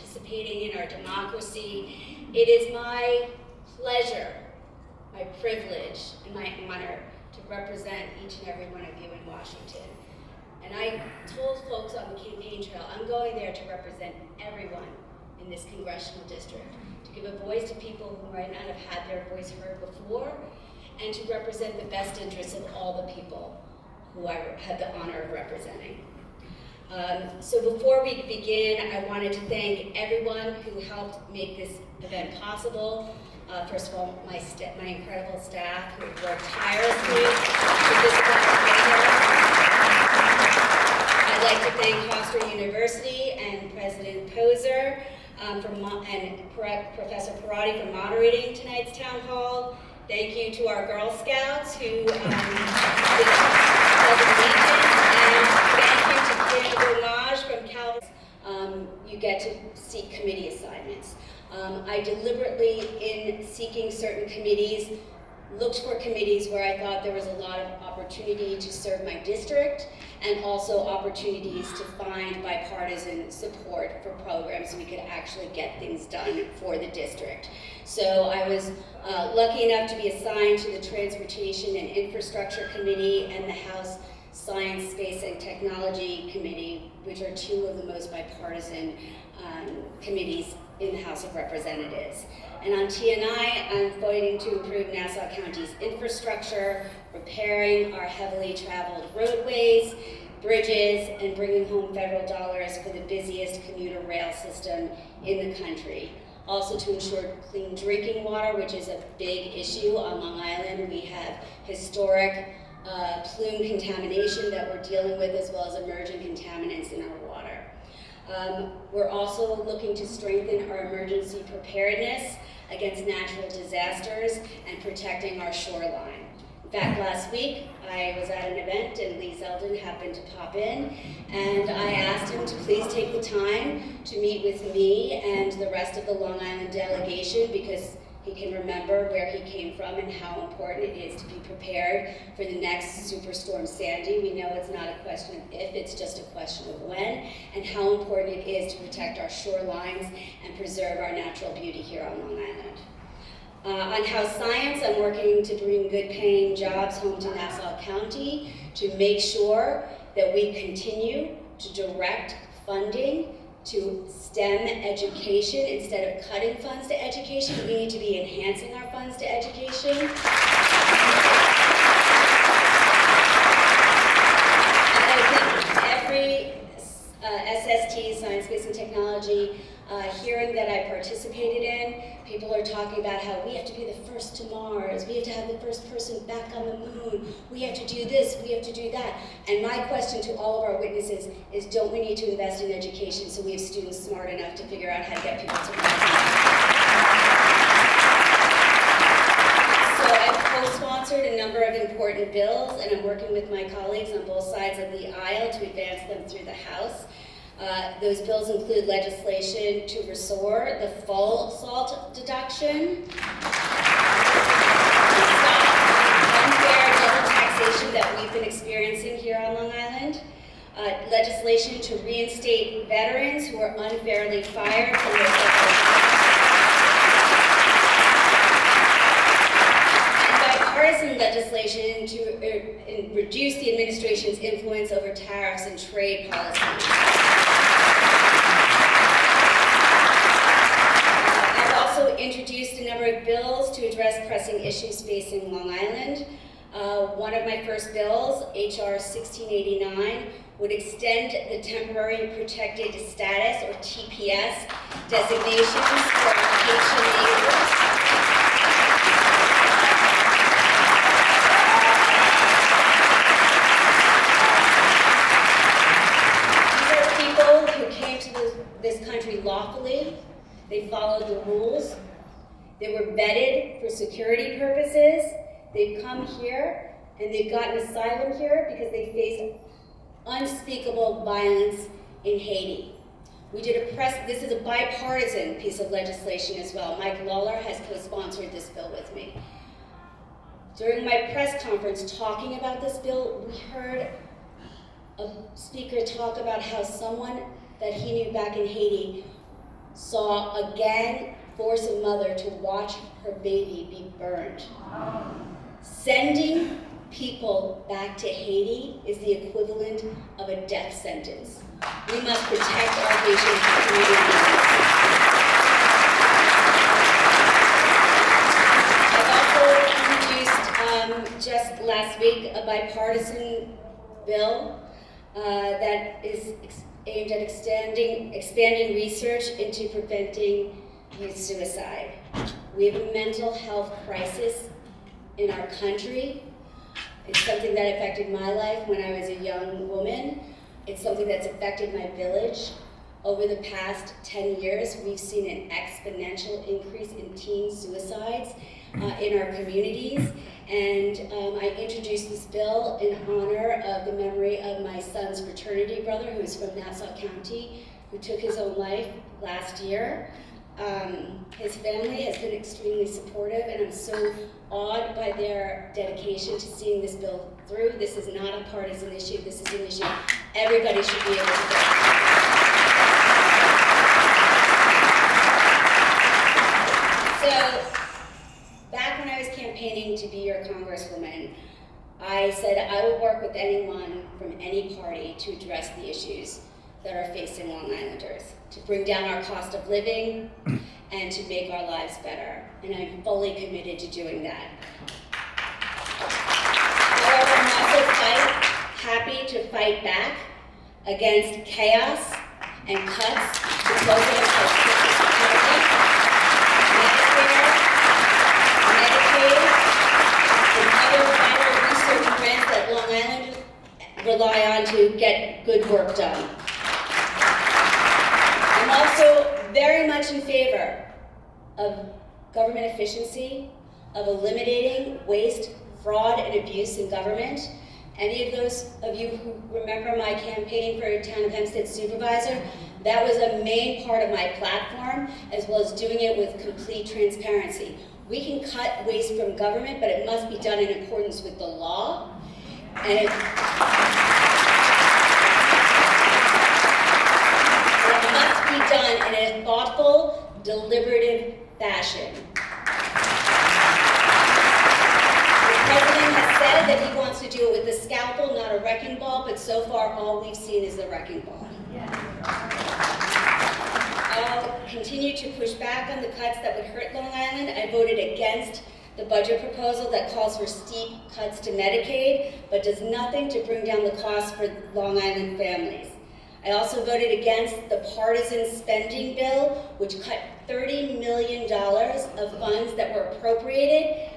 participating in our democracy. It is my pleasure, my privilege, and my honor to represent each and every one of you in Washington. And I told folks on the campaign trail, I'm going there to represent everyone in this congressional district, to give a voice to people who might not have had their voice heard before, and to represent the best interests of all the people who I had the honor of representing. So before we begin, I wanted to thank everyone who helped make this event possible. First of all, my incredible staff who worked tirelessly for this event. I'd like to thank Hofstra University and President Poser and Professor Parati for moderating tonight's town hall. Thank you to our Girl Scouts who did and thank you to Dan Bernage from Calvin. You get to seek committee assignments. I deliberately, in seeking certain committees, looked for committees where I thought there was a lot of opportunity to serve my district and also opportunities to find bipartisan support for programs so we could actually get things done for the district. So I was lucky enough to be assigned to the Transportation and Infrastructure Committee and the House Science, Space, and Technology Committee, which are two of the most bipartisan committees in the House of Representatives. And on TNI, I'm fighting to improve Nassau County's infrastructure, repairing our heavily traveled roadways, bridges, and bringing home federal dollars for the busiest commuter rail system in the country. Also to ensure clean drinking water, which is a big issue on Long Island. We have historic plume contamination that we're dealing with, as well as emerging contaminants in our water. We're also looking to strengthen our emergency preparedness against natural disasters and protecting our shoreline. In fact, last week I was at an event and Lee Zeldin happened to pop in, and I asked him to please take the time to meet with me and the rest of the Long Island delegation, because he can remember where he came from and how important it is to be prepared for the next Superstorm Sandy. We know it's not a question of if, it's just a question of when, and how important it is to protect our shorelines and preserve our natural beauty here on Long Island. On House Science, I'm working to bring good paying jobs home to Nassau County to make sure that we continue to direct funding to STEM education. Instead of cutting funds to education, we need to be enhancing our funds to education. And I think every SST, Science, Space, and Technology, hearing that I participated in, people are talking about how we have to be the first to Mars, we have to have the first person back on the moon, we have to do this, we have to do that. And my question to all of our witnesses is, don't we need to invest in education so we have students smart enough to figure out how to get people to Mars? So I've co-sponsored a number of important bills, and I'm working with my colleagues on both sides of the aisle to advance them through the House. Those bills include legislation to restore the full SALT deduction, unfair double taxation that we've been experiencing here on Long Island, legislation to reinstate veterans who are unfairly fired from their and bipartisan legislation to reduce the administration's influence over tariffs and trade policy. Introduced a number of bills to address pressing issues facing Long Island. One of my first bills, HR 1689, would extend the temporary protected status, or TPS, designations for our Haitian neighbors. These are people who came to this country lawfully. They followed the rules. They were vetted for security purposes. They've come here and they've gotten asylum here because they faced unspeakable violence in Haiti. This is a bipartisan piece of legislation as well. Mike Lawler has co-sponsored this bill with me. During my press conference talking about this bill, we heard a speaker talk about how someone that he knew back in Haiti saw a gang force a mother to watch her baby be burned. Sending people back to Haiti is the equivalent of a death sentence. We must protect our Haitian communities. I've also introduced just last week a bipartisan bill that is aimed at expanding research into preventing youth suicide. We have a mental health crisis in our country. It's something that affected my life when I was a young woman. It's something that's affected my village. Over the past 10 years, we've seen an exponential increase in teen suicides in our communities. And I introduced this bill in honor of the memory of my son's fraternity brother, who is from Nassau County, who took his own life last year. His family has been extremely supportive, and I'm so awed by their dedication to seeing this bill through. This is not a partisan issue. This is an issue everybody should be able to get. So, back when I was campaigning to be your congresswoman, I said I will work with anyone from any party to address the issues that are facing Long Islanders, to bring down our cost of living, and to make our lives better. And I'm fully committed to doing that. However, I'm also happy to fight back against chaos and cuts to programs like Social Security, Medicare, Medicaid, and other vital research grants that Long Island rely on to get good work done. I'm also very much in favor of government efficiency, of eliminating waste, fraud, and abuse in government. Any of those of you who remember my campaign for Town of Hempstead Supervisor, that was a main part of my platform, as well as doing it with complete transparency. We can cut waste from government, but it must be done in accordance with the law. And it must be done in a thoughtful, deliberative fashion. The president has said that he wants to do it with a scalpel, not a wrecking ball, but so far all we've seen is the wrecking ball. I'll continue to push back on the cuts that would hurt Long Island. I voted against the budget proposal that calls for steep cuts to Medicaid, but does nothing to bring down the cost for Long Island families. I also voted against the partisan spending bill, which cut $30 million of funds that were appropriated,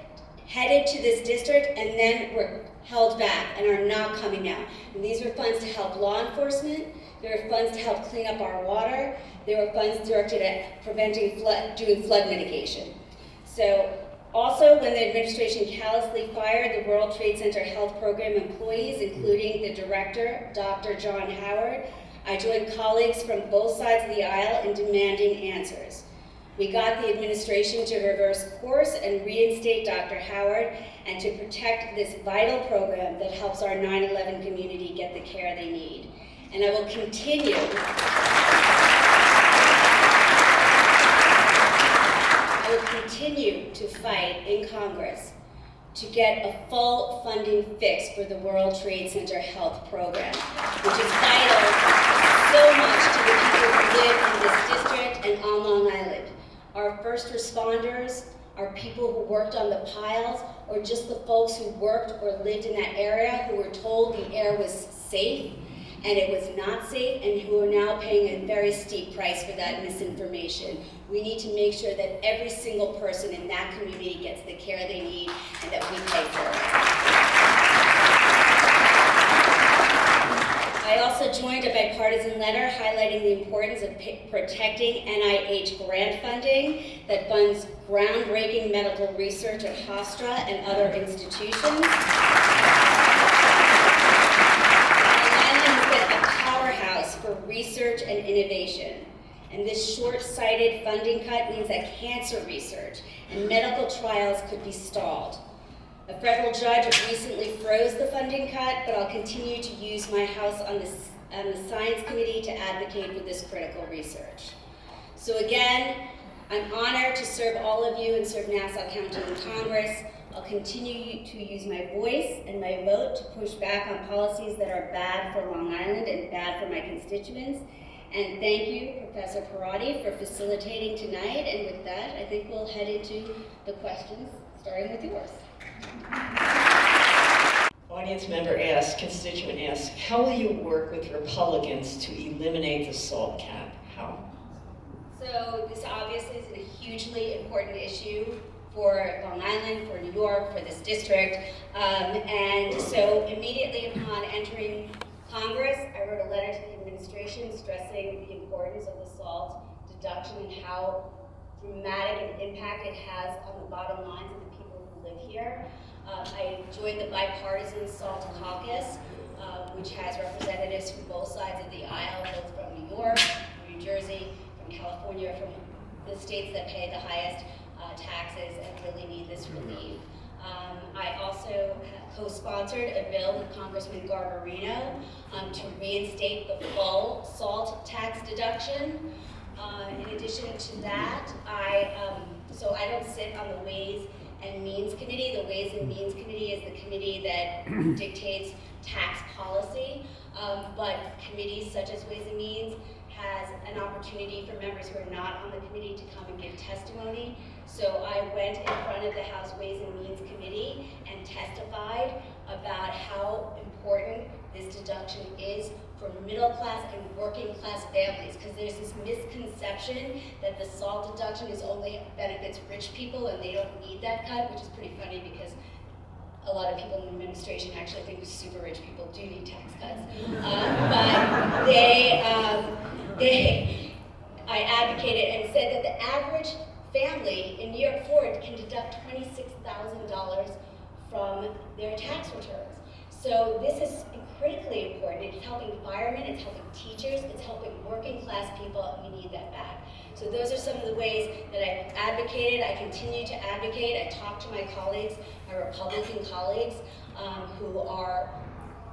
headed to this district, and then were held back and are not coming out. And these were funds to help law enforcement. They were funds to help clean up our water. They were funds directed at preventing doing flood mitigation. So also, when the administration callously fired the World Trade Center Health Program employees, including the director, Dr. John Howard, I joined colleagues from both sides of the aisle in demanding answers. We got the administration to reverse course and reinstate Dr. Howard and to protect this vital program that helps our 9/11 community get the care they need. And I will continue to fight in Congress to get a full funding fix for the World Trade Center Health Program, which is vital so much to the people who live in this district and on Long Island. Our first responders, our people who worked on the piles, or just the folks who worked or lived in that area who were told the air was safe and it was not safe, and who are now paying a very steep price for that misinformation. We need to make sure that every single person in that community gets the care they need and that we pay for it. I also joined a bipartisan letter highlighting the importance of protecting NIH grant funding that funds groundbreaking medical research at Hofstra and other institutions. For research and innovation. And this short-sighted funding cut means that cancer research and medical trials could be stalled. A federal judge recently froze the funding cut, but I'll continue to use my house on the Science Committee to advocate for this critical research. So again, I'm honored to serve all of you and serve Nassau County in Congress. I'll continue to use my voice and my vote to push back on policies that are bad for Long Island and bad for my constituents. And thank you, Professor Parati, for facilitating tonight. And with that, I think we'll head into the questions, starting with yours. Audience member asks, constituent asks, how will you work with Republicans to eliminate the SALT cap? How? So this obviously is a hugely important issue for Long Island, for New York, for this district. And so immediately upon entering Congress, I wrote a letter to the administration stressing the importance of the SALT deduction and how dramatic an impact it has on the bottom lines of the people who live here. I joined the bipartisan SALT caucus, which has representatives from both sides of the aisle, both from New York, from New Jersey, from California, from the states that pay the highest taxes and really need this relief. I also co-sponsored a bill with Congressman Garbarino to reinstate the full SALT tax deduction. In addition to that, I don't sit on the Ways and Means Committee. The Ways and Means Committee is the committee that dictates tax policy, but committees such as Ways and Means has an opportunity for members who are not on the committee to come and give testimony. So I went in front of the House Ways and Means Committee and testified about how important this deduction is for middle class and working class families, because there's this misconception that the SALT deduction is only benefits rich people and they don't need that cut, which is pretty funny because a lot of people in the administration actually think super rich people do need tax cuts. But I advocated and said that the average family in New York Ford can deduct $26,000 from their tax returns. So this is critically important. It's helping firemen, it's helping teachers, it's helping working class people. We need that back. So those are some of the ways that I've advocated. I continue to advocate. I talk to my colleagues, my Republican colleagues, who are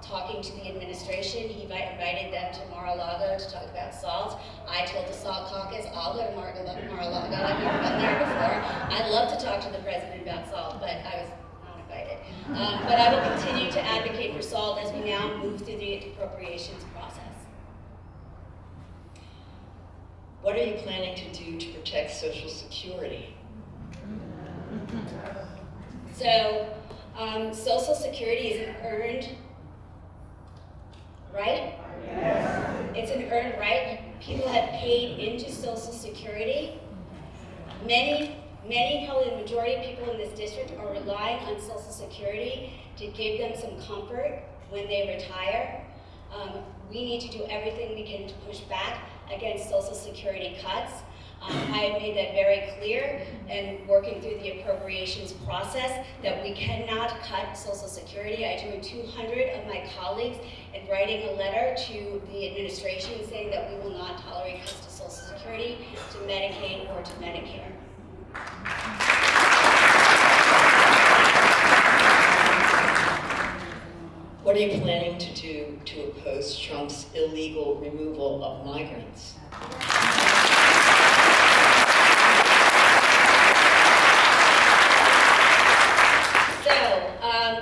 talking to the administration. He invited them to Mar-a-Lago to talk about SALT. I told the SALT caucus, I'll go to Mar-a-Lago. I've never been there before. I'd love to talk to the president about SALT, but I was not invited. But I will continue to advocate for SALT as we now move through the appropriations process. What are you planning to do to protect Social Security? So, Social Security is an earned right? Yes. It's an earned right. People have paid into Social Security. Many, probably the majority of people in this district are relying on Social Security to give them some comfort when they retire. We need to do everything we can to push back against Social Security cuts. I have made that very clear and working through the appropriations process that we cannot cut Social Security. I joined 200 of my colleagues in writing a letter to the administration saying that we will not tolerate cuts to Social Security, to Medicaid, or to Medicare. What are you planning to do to oppose Trump's illegal removal of migrants?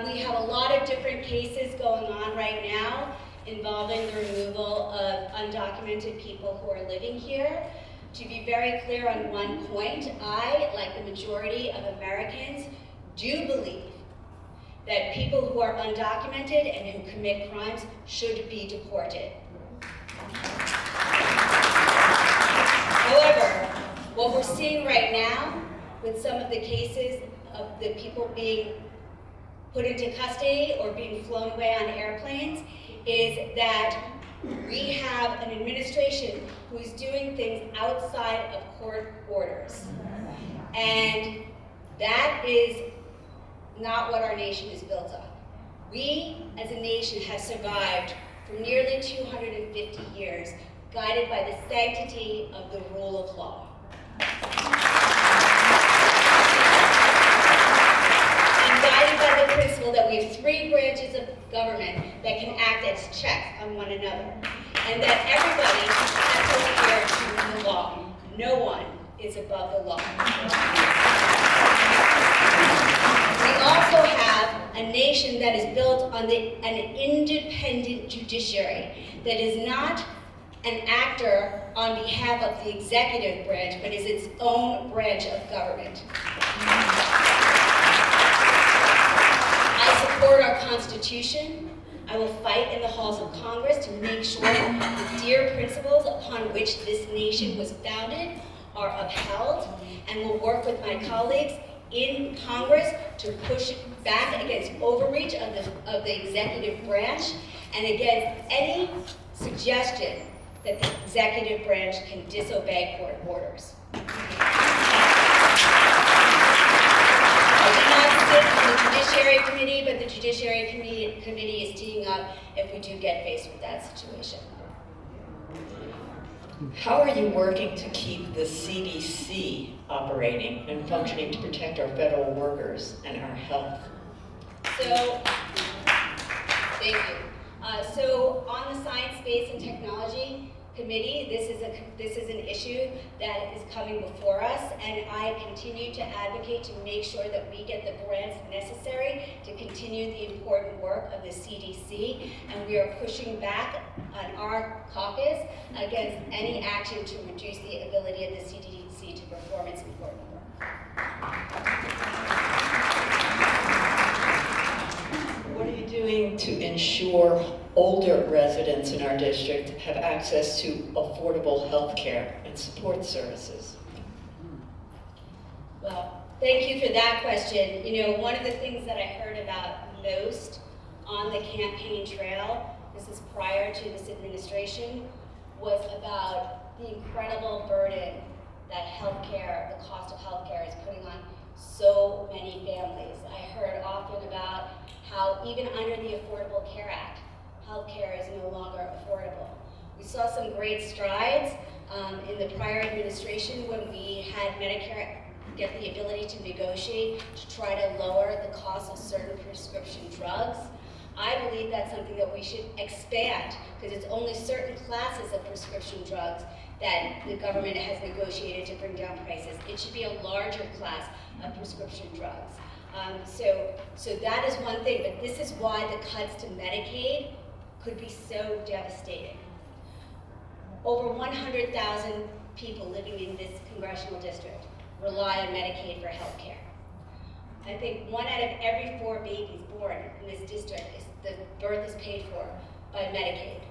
We have a lot of different cases going on right now involving the removal of undocumented people who are living here. To be very clear on one point, I, like the majority of Americans, do believe that people who are undocumented and who commit crimes should be deported. However, what we're seeing right now with some of the cases of the people being put into custody or being flown away on airplanes is that we have an administration who is doing things outside of court orders. And that is not what our nation is built on. We, as a nation, have survived for nearly 250 years, guided by the sanctity of the rule of law. And guided by the principle that we have three branches of government that can act as checks on one another, and that everybody has to adhere to the law. no one is above the law. We also have a nation that is built on an independent judiciary that is not an actor on behalf of the executive branch, but is its own branch of government. I support our Constitution. I will fight in the halls of Congress to make sure the dear principles upon which this nation was founded are upheld, and will work with my colleagues in Congress to push back against overreach of the executive branch and against any suggestion that the executive branch can disobey court orders. I do not sit on the Judiciary Committee, but the Judiciary Committee is teeing up if we do get faced with that situation. How are you working to keep the CDC operating and functioning to protect our federal workers and our health? So, thank you. So on the Science, Space, and Technology Committee, this is an issue that is coming before us, and I continue to advocate to make sure that we get the grants necessary to continue the important work of the CDC, and we are pushing back on our caucus against any action to reduce the ability of the CDC to perform its important work. What are you doing to ensure older residents in our district have access to affordable health care and support services? Well, thank you for that question. You know, one of the things that I heard about most on the campaign trail, this is prior to this administration, was about the incredible burden that healthcare, the cost of healthcare is putting on so many families. I heard often about how even under the Affordable Care Act, healthcare is no longer affordable. We saw some great strides in the prior administration when we had Medicare get the ability to negotiate to try to lower the cost of certain prescription drugs. I believe that's something that we should expand, because it's only certain classes of prescription drugs that the government has negotiated to bring down prices. It should be a larger class of prescription drugs. So that is one thing, but this is why the cuts to Medicaid could be so devastating. Over 100,000 people living in this congressional district rely on Medicaid for health care. I think 1 out of every 4 babies born in this district, the birth is paid for by Medicaid.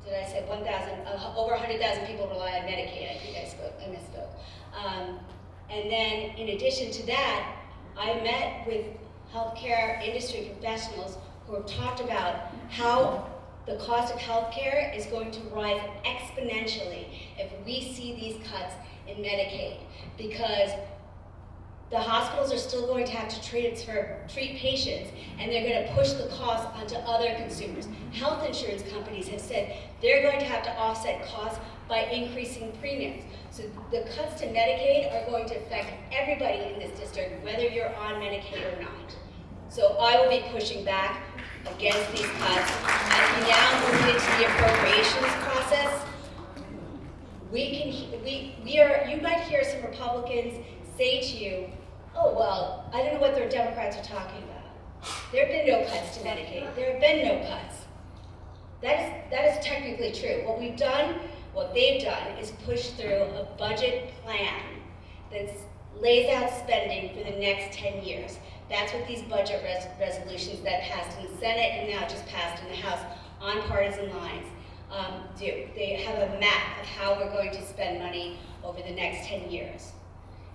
Did I say 1,000? Over 100,000 people rely on Medicaid. I think I misspoke. And then in addition to that, I met with healthcare industry professionals who have talked about how the cost of healthcare is going to rise exponentially if we see these cuts in Medicaid, because the hospitals are still going to have to treat patients, and they're going to push the cost onto other consumers. Health insurance companies have said they're going to have to offset costs by increasing premiums. So the cuts to Medicaid are going to affect everybody in this district, whether you're on Medicaid or not. So I will be pushing back against these cuts. As we now move into the appropriations process, you might hear some Republicans say to you, oh, well, I don't know what the Democrats are talking about. There have been no cuts to Medicaid. There have been no cuts. That is technically true. What they've done is push through a budget plan that lays out spending for the next 10 years. That's what these budget resolutions that passed in the Senate and now just passed in the House on partisan lines do. They have a map of how we're going to spend money over the next 10 years.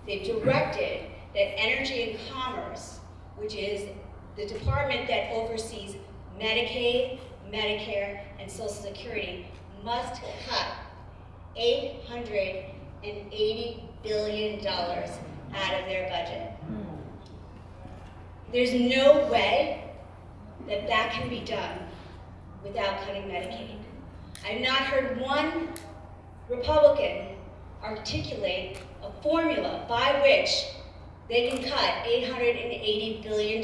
They've directed that Energy and Commerce, which is the department that oversees Medicaid, Medicare, and Social Security, must cut $880 billion out of their budget. There's no way that that can be done without cutting Medicaid. I've not heard one Republican articulate a formula by which they can cut $880 billion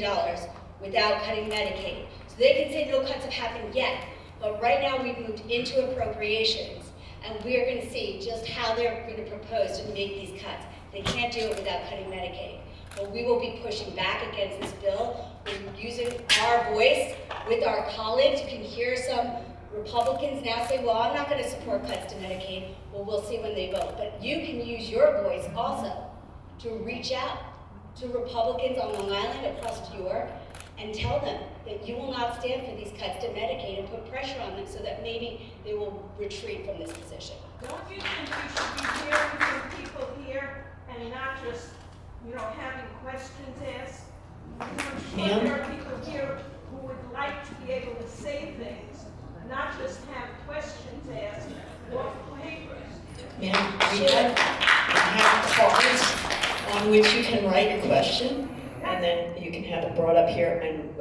without cutting Medicaid. So they can say no cuts have happened yet, but right now we've moved into appropriations. and we're going to see just how they're going to propose to make these cuts. They can't do it without cutting Medicaid. But we will be pushing back against this bill. We're using our voice with our colleagues. You can hear some Republicans now say, well, I'm not going to support cuts to Medicaid. Well, we'll see when they vote. But you can use your voice also to reach out to Republicans on Long Island, across New York, and tell them that you will not stand for these cuts to Medicaid and put pressure on them so that maybe they will retreat from this position. Don't you think we should be hearing from people here and not just, having questions asked? I'm sure there are people here who would like to be able to say things, not just have questions asked off papers. Ma'am, we have cards on which you can write your question, and then you can have it brought up here, and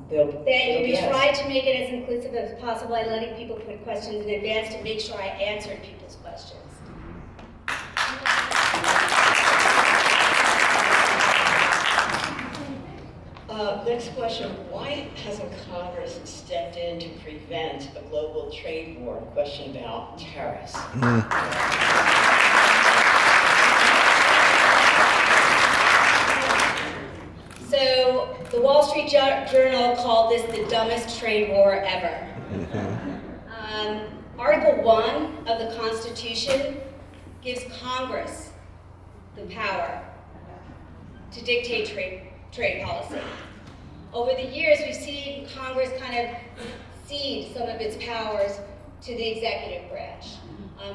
they'll be asked. We tried to make it as inclusive as possible by letting people put questions in advance to make sure I answered people's questions. Next question, why hasn't Congress stepped in to prevent a global trade war? Question about tariffs. So the Wall Street Journal called this the dumbest trade war ever. Article 1 of the Constitution gives Congress the power to dictate trade policy. Over the years, we've seen Congress kind of cede some of its powers to the executive branch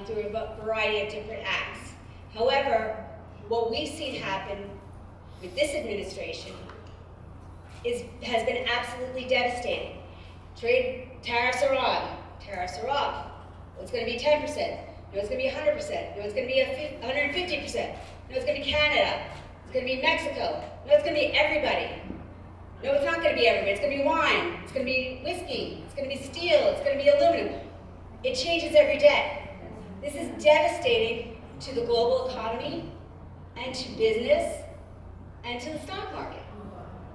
through a variety of different acts. However, what we've seen happen with this administration has been absolutely devastating. Trade tariffs are on, tariffs are off. Well, it's going to be 10%. No, it's going to be 100%. No, it's going to be 150%. No, it's going to be Canada. It's going to be Mexico. No, it's going to be everybody. No, it's not going to be everybody. It's going to be wine. It's going to be whiskey. It's going to be steel. It's going to be aluminum. It changes every day. This is devastating to the global economy and to business and to the stock market.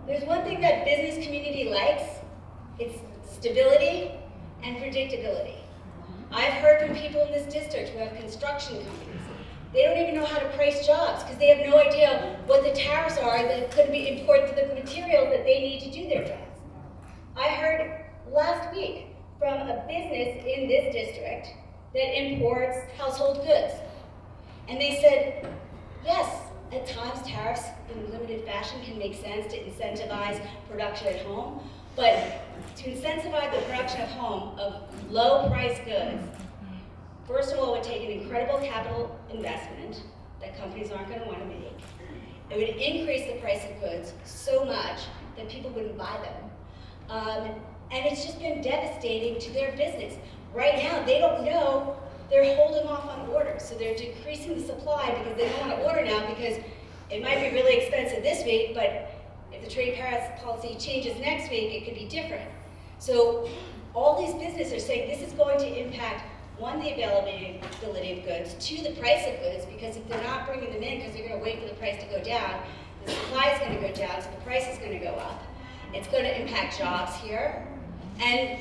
There's one thing that business community likes. It's stability and predictability. I've heard from people in this district who have construction companies. They don't even know how to price jobs because they have no idea what the tariffs are that could be important to the material that they need to do their jobs. I heard last week from a business in this district that imports household goods. And they said, yes, at times tariffs in limited fashion can make sense to incentivize production at home, but to incentivize the production at home of low-priced goods, first of all, it would take an incredible capital investment that companies aren't going to want to make. It would increase the price of goods so much that people wouldn't buy them. And it's just been devastating to their business. Right now, they don't know. They're holding off on orders. So they're decreasing the supply because they don't want to order now because it might be really expensive this week, but if the trade policy changes next week, it could be different. So all these businesses are saying this is going to impact, one, the availability of goods, two, the price of goods, because if they're not bringing them in because they're going to wait for the price to go down, the supply is going to go down, so the price is going to go up. It's going to impact jobs here. And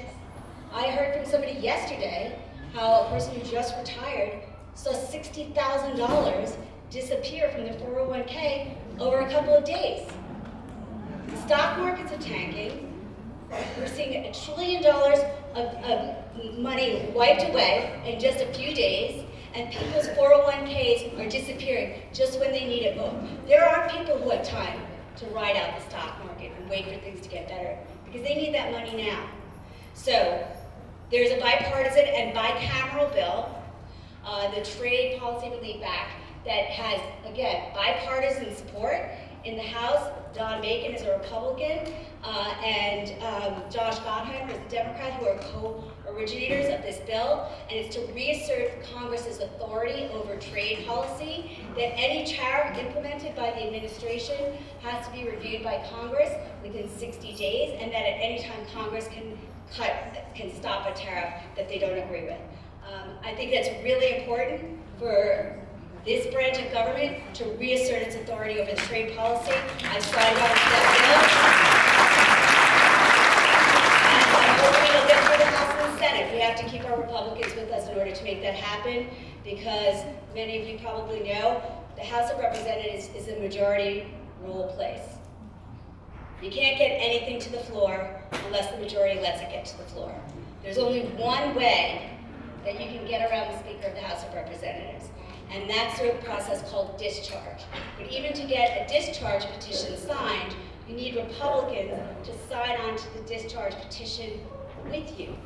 I heard from somebody yesterday how a person who just retired saw $60,000 disappear from their 401k over a couple of days. The stock markets are tanking. We're seeing $1 trillion of money wiped away in just a few days, and people's 401ks are disappearing just when they need it most. There are people who have time to ride out the stock market and wait for things to get better because they need that money now. So there's a bipartisan and bicameral bill, the Trade Policy Relief Act, that has, again, bipartisan support. In the House, Don Bacon is a Republican, and Josh Gottheim is a Democrat, who are co-originators of this bill, and it's to reassert Congress's authority over trade policy, that any tariff implemented by the administration has to be reviewed by Congress within 60 days, and that at any time Congress can stop a tariff that they don't agree with. I think that's really important for this branch of government to reassert its authority over the trade policy. I've signed on to that bill. And I'm hoping it'll get through the House and the Senate. We have to keep our Republicans with us in order to make that happen, because many of you probably know, the House of Representatives is a majority rule place. You can't get anything to the floor unless the majority lets it get to the floor. There's only one way that you can get around the Speaker of the House of Representatives, and that's through a process called discharge. But even to get a discharge petition signed, you need Republicans to sign on to the discharge petition with you.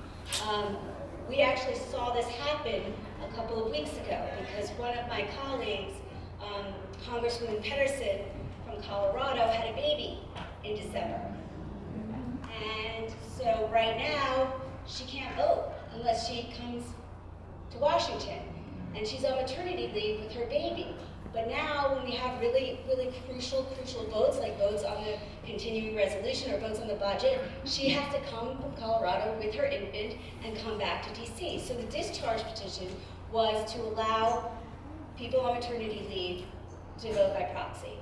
We actually saw this happen a couple of weeks ago because one of my colleagues, Congresswoman Pedersen from Colorado, had a baby in December. And so right now, she can't vote unless she comes to Washington. And she's on maternity leave with her baby. But now, when we have really, really crucial votes, like votes on the continuing resolution or votes on the budget, she has to come from Colorado with her infant and come back to DC. So the discharge petition was to allow people on maternity leave to vote by proxy.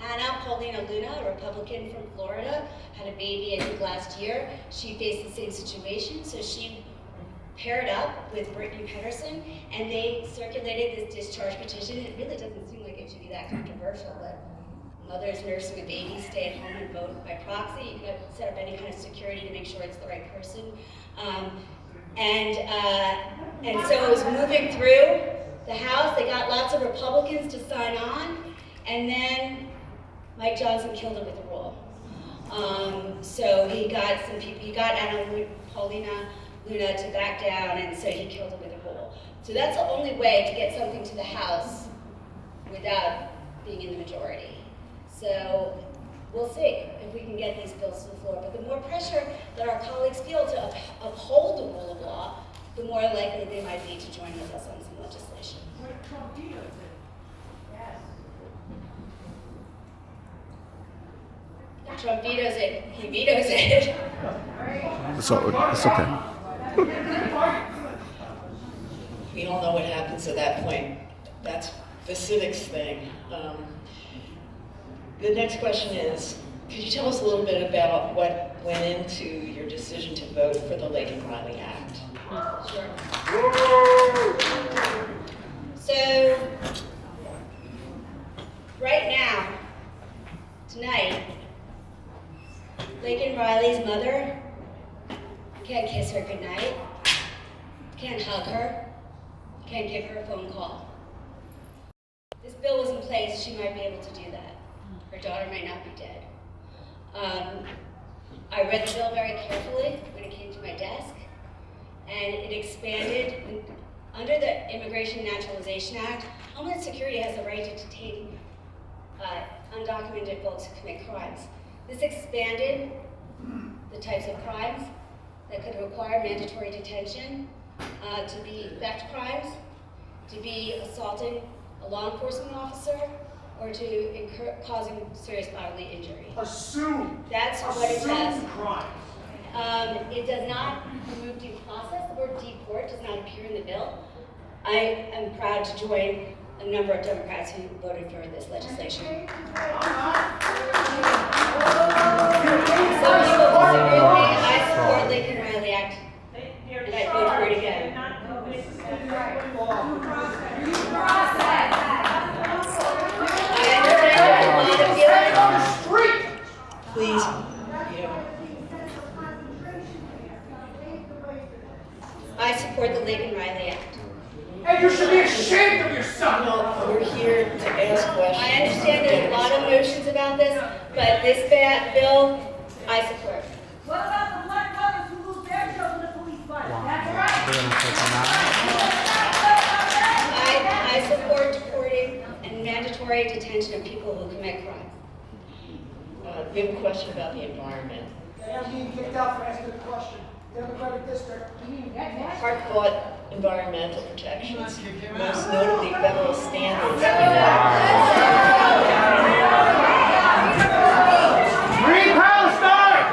Anna Paulina Luna, a Republican from Florida, had a baby, I think, last year. She faced the same situation, so she paired up with Brittany Pedersen, and they circulated this discharge petition. It really doesn't seem like it should be that controversial, but mothers nursing a baby stay at home and vote by proxy. You can set up any kind of security to make sure it's the right person. And so it was moving through the House. They got lots of Republicans to sign on, and then Mike Johnson killed it with a rule. So he got some people, he got Anna Paulina Luna to back down, and so he killed it with a rule. So that's the only way to get something to the House without being in the majority. So we'll see if we can get these bills to the floor. But the more pressure that our colleagues feel to uphold the rule of law, the more likely they might be to join with us on some legislation. Trump vetoes it, he vetoes it. So it's okay. We all know what happens at that point. That's the civics thing. The next question is, could you tell us a little bit about what went into your decision to vote for the Lake and Riley Act? Sure. So, right now, tonight, Lake and Riley's mother can't kiss her goodnight, can't hug her, can't give her a phone call. This bill was in place, she might be able to do that. Her daughter might not be dead. I read the bill very carefully when it came to my desk, and it expanded. Under the Immigration and Naturalization Act, Homeland Security has the right to detain undocumented folks who commit crimes. This expanded the types of crimes that could require mandatory detention to be theft crimes, to be assaulting a law enforcement officer, or to causing serious bodily injury. Assume. That's what it does. Crime. It does not remove due process. The word deport does not appear in the bill. I am proud to join a number of Democrats who voted for this legislation. Some people disagree with me. I support Lake and Riley Act, and I vote for it again. I understand a lot of feelings. On the street. Please, I support the Lake and Riley Act. And you should be ashamed of yourself. no, we're here to ask questions. I understand there's a lot of motions about this, but this bill, I support. What about the black mothers who lose their children to police violence? That's right. I support deporting and mandatory detention of people who commit crimes. We have a question about the environment. I'm being kicked out for asking a question. Democratic district. Hard-fought environmental protections, most notably federal standards. Free Palestine!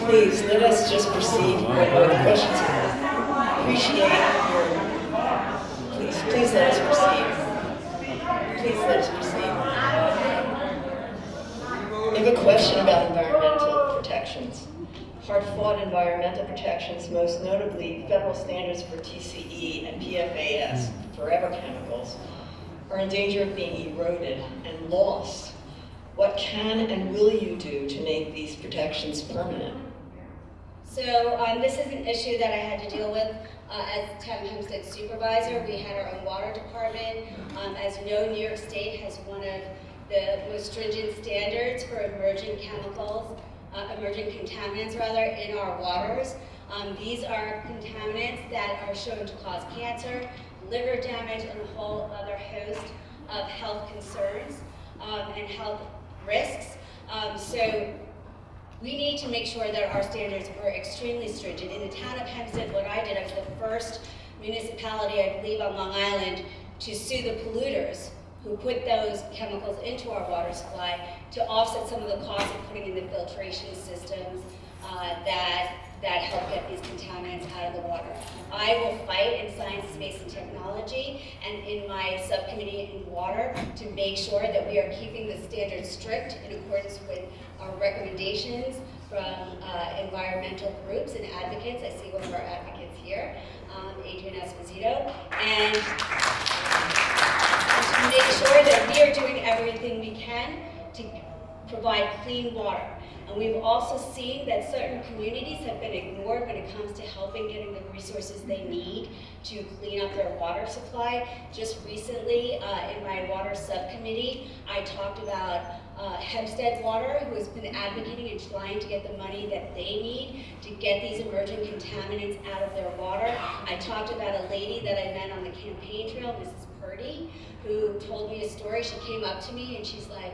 Please, let us just proceed with the questions. Appreciate your, please let us proceed. Please let us proceed. If have a question about environmental protections. Hard-fought environmental protections, most notably federal standards for TCE and PFAS, forever chemicals, are in danger of being eroded and lost. What can and will you do to make these protections permanent? So this is an issue that I had to deal with as town homestead supervisor. We had our own water department. As you know, New York State has one of the most stringent standards for emerging chemicals, emerging contaminants rather, in our waters. These are contaminants that are shown to cause cancer, liver damage, and a whole other host of health concerns and health risks. So we need to make sure that our standards are extremely stringent. In the town of Hempstead, what I did, I was the first municipality, I believe, on Long Island to sue the polluters who put those chemicals into our water supply to offset some of the costs of putting in the filtration systems that help get these contaminants out of the water. I will fight in science, space, and technology, and in my subcommittee in water to make sure that we are keeping the standards strict in accordance with our recommendations from environmental groups and advocates. I see one of our advocates here, Adrian Esposito, and to make sure that we are doing everything we can to provide clean water. And we've also seen that certain communities have been ignored when it comes to helping getting the resources they need to clean up their water supply. Just recently, in my water subcommittee, I talked about Hempstead Water, who has been advocating and trying to get the money that they need to get these emerging contaminants out of their water. I talked about a lady that I met on the campaign trail, Mrs. Purdy, who told me a story. She came up to me and she's like,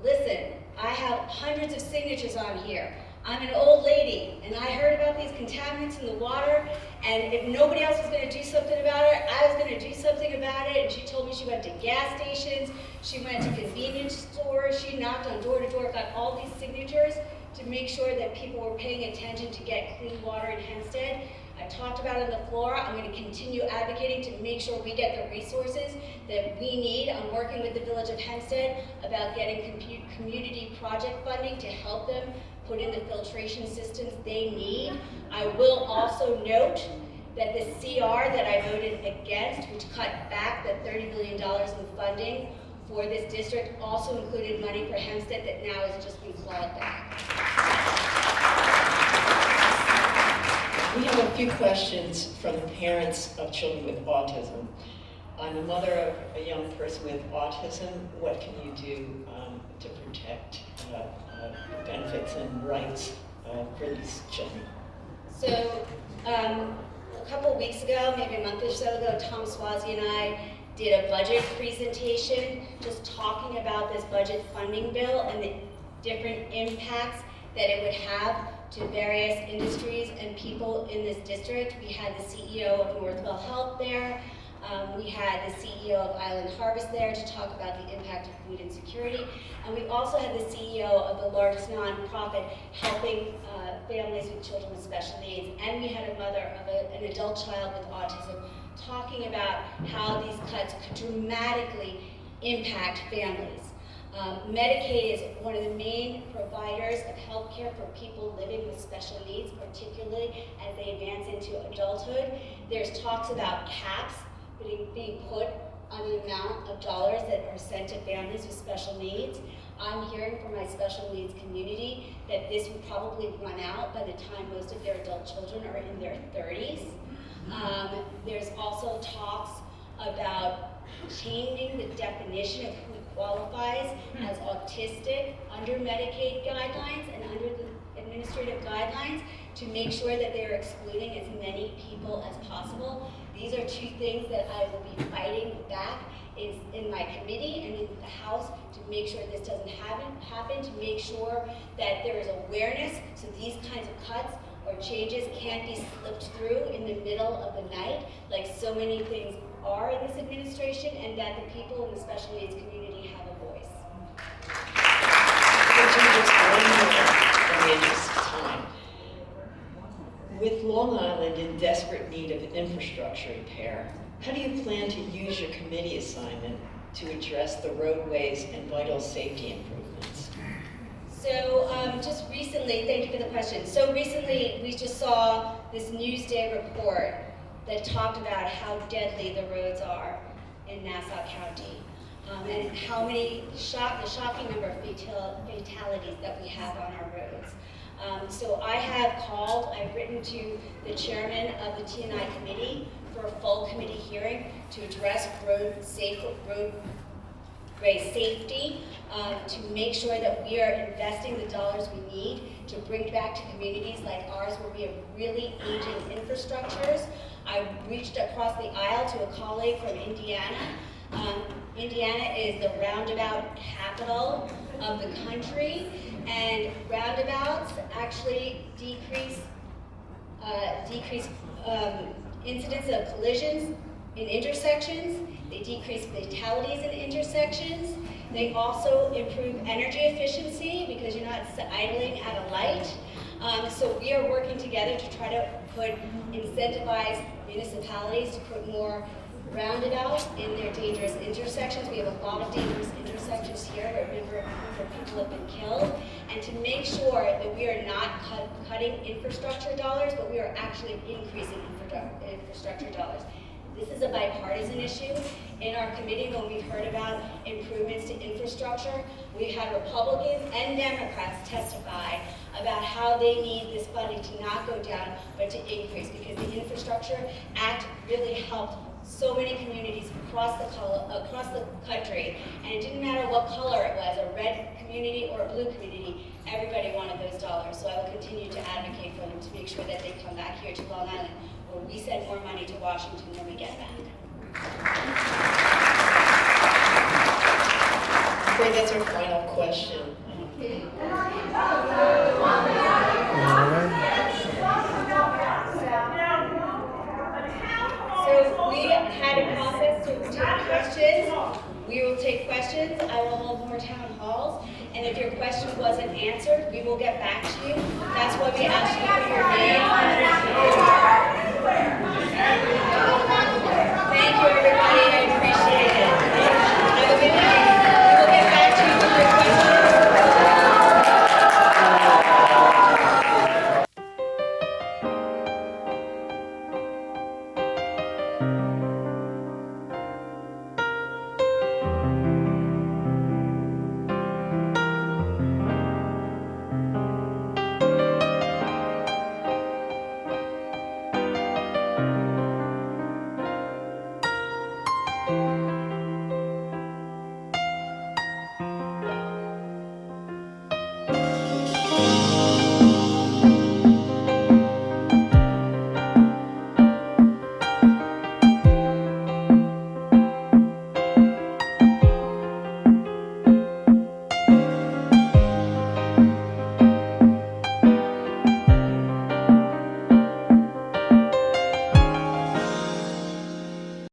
listen, I have hundreds of signatures on here. I'm an old lady, and I heard about these contaminants in the water, and if nobody else was going to do something about it, I was going to do something about it. And she told me she went to gas stations, she went to convenience stores, she knocked on door to door, got all these signatures to make sure that people were paying attention to get clean water in Hempstead. I talked about it on the floor. I'm going to continue advocating to make sure we get the resources that we need. I'm working with the Village of Hempstead about getting community project funding to help them put in the filtration systems they need. I will also note that the CR that I voted against, which cut back the $30 million in funding for this district, also included money for Hempstead that now has just been clawed back. We have a few questions from the parents of children with autism. I'm a mother of a young person with autism. What can you do to protect benefits and rights for these children? So a couple weeks ago, maybe a month or so ago, Tom Swazi and I did a budget presentation just talking about this budget funding bill and the different impacts that it would have to various industries and people in this district. We had the CEO of Northwell Health there. We had the CEO of Island Harvest there to talk about the impact of food insecurity. And we also had the CEO of the largest nonprofit helping families with children with special needs. And we had a mother of an adult child with autism talking about how these cuts could dramatically impact families. Medicaid is one of the main providers of health care for people living with special needs, particularly as they advance into adulthood. There's talks about caps being put on the amount of dollars that are sent to families with special needs. I'm hearing from my special needs community that this will probably run out by the time most of their adult children are in their 30s. There's also talks about changing the definition of who qualifies as autistic under Medicaid guidelines and under the administrative guidelines to make sure that they're excluding as many people as possible. These are two things that I will be fighting back in my committee and in the House to make sure this doesn't happen, to make sure that there is awareness so these kinds of cuts or changes can't be slipped through in the middle of the night like so many things are in this administration, and that the people in the special needs community have a voice. With Long Island in desperate need of infrastructure repair, how do you plan to use your committee assignment to address the roadways and vital safety improvements? So just recently, thank you for the question. So recently, we just saw this Newsday report that talked about how deadly the roads are in Nassau County, and how many the shocking number of fatalities that we have on our roads. So I've written to the chairman of the T&I committee for a full committee hearing to address roadway safety, to make sure that we are investing the dollars we need to bring back to communities like ours where we have really aging infrastructures. I reached across the aisle to a colleague from Indiana. Indiana is the roundabout capital of the country, and roundabouts actually decrease incidents of collisions in intersections. They decrease fatalities in intersections. They also improve energy efficiency because you're not idling at a light. So we are working together to try to incentivize municipalities to put more roundabouts in their dangerous intersections. We have a lot of dangerous intersections here where people have been killed. And to make sure that we are not cutting infrastructure dollars, but we are actually increasing infrastructure dollars. This is a bipartisan issue. In our committee, when we've heard about improvements to infrastructure, we've had Republicans and Democrats testify about how they need this funding to not go down, but to increase, because the Infrastructure Act really helped so many communities across the country, and it didn't matter what color it was, a red community or a blue community, everybody wanted those dollars. So I will continue to advocate for them to make sure that they come back here to Long Island, where we send more money to Washington than we get back. I'm afraid that's our final question. So we had a process to take questions. We will take questions. I will hold more town halls. And if your question wasn't answered, we will get back to you. That's why we asked you for your name.